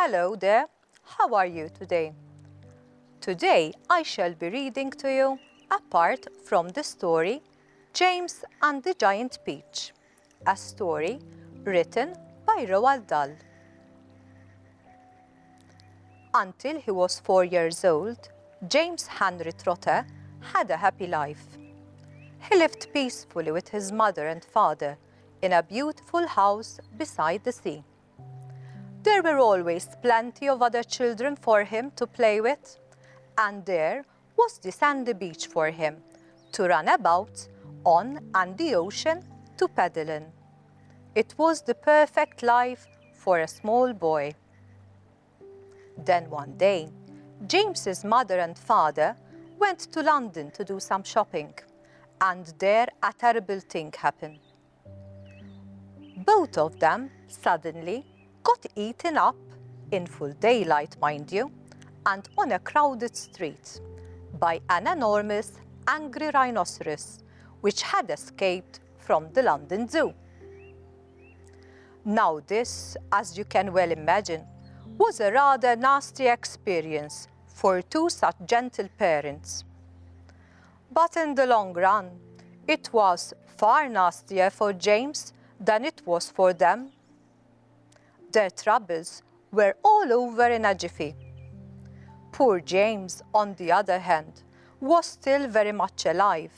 Hello there, how are you today? Today I shall be reading to you a part from the story James and the Giant Peach, a story written by Roald Dahl. Until he was 4 years old, James Henry Trotter had a happy life. He lived peacefully with his mother and father in a beautiful house beside the sea. There were always plenty of other children for him to play with, and there was the sandy beach for him to run about on and the ocean to paddle in. It was the perfect life for a small boy. Then one day, James's mother and father went to London to do some shopping, and there a terrible thing happened. Both of them suddenly got eaten up, in full daylight mind you, and on a crowded street, by an enormous, angry rhinoceros which had escaped from the London Zoo. Now this, as you can well imagine, was a rather nasty experience for two such gentle parents. But in the long run, it was far nastier for James than it was for them. Their troubles were all over in a jiffy. Poor James, on the other hand, was still very much alive,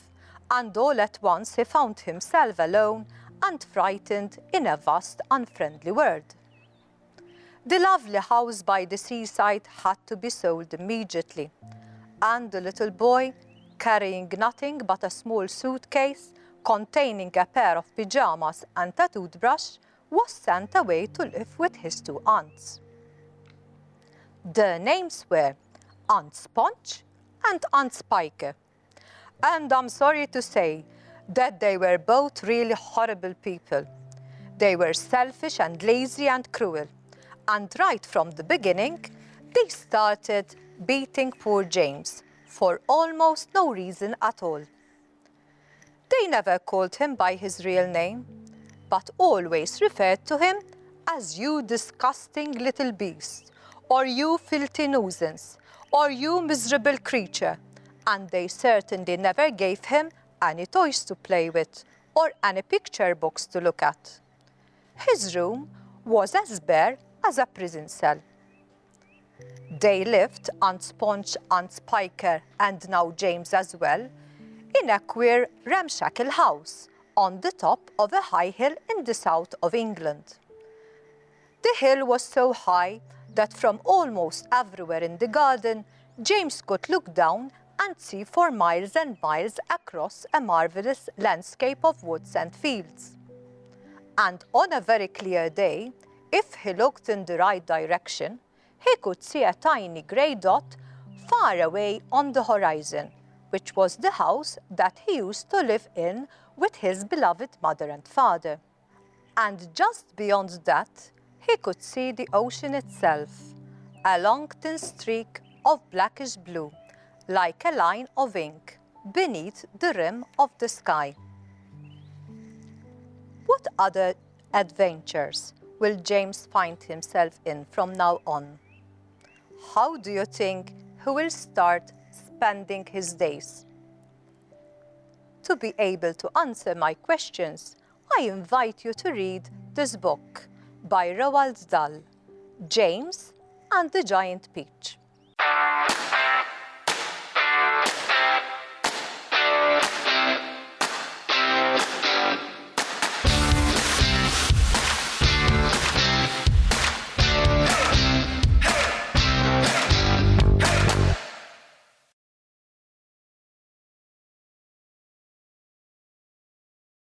and all at once he found himself alone and frightened in a vast, unfriendly world. The lovely house by the seaside had to be sold immediately, and the little boy, carrying nothing but a small suitcase containing a pair of pyjamas and a toothbrush, was sent away to live with his two aunts. Their names were Aunt Sponge and Aunt Spiker, and I'm sorry to say that they were both really horrible people. They were selfish and lazy and cruel, and right from the beginning, they started beating poor James for almost no reason at all. They never called him by his real name, but always referred to him as "you disgusting little beast," or "you filthy nuisance," or "you miserable creature," and they certainly never gave him any toys to play with or any picture books to look at. His room was as bare as a prison cell. They lived, Aunt Sponge, Aunt Spiker, and now James as well, in a queer, ramshackle house on the top of a high hill in the south of England. The hill was so high that from almost everywhere in the garden, James could look down and see for miles and miles across a marvellous landscape of woods and fields. And on a very clear day, if he looked in the right direction, he could see a tiny grey dot far away on the horizon, which was the house that he used to live in with his beloved mother and father. And just beyond that, he could see the ocean itself, a long thin streak of blackish blue, like a line of ink, beneath the rim of the sky. What other adventures will James find himself in from now on? How do you think he will start spending his days? To be able to answer my questions, I invite you to read this book by Roald Dahl, James and the Giant Peach.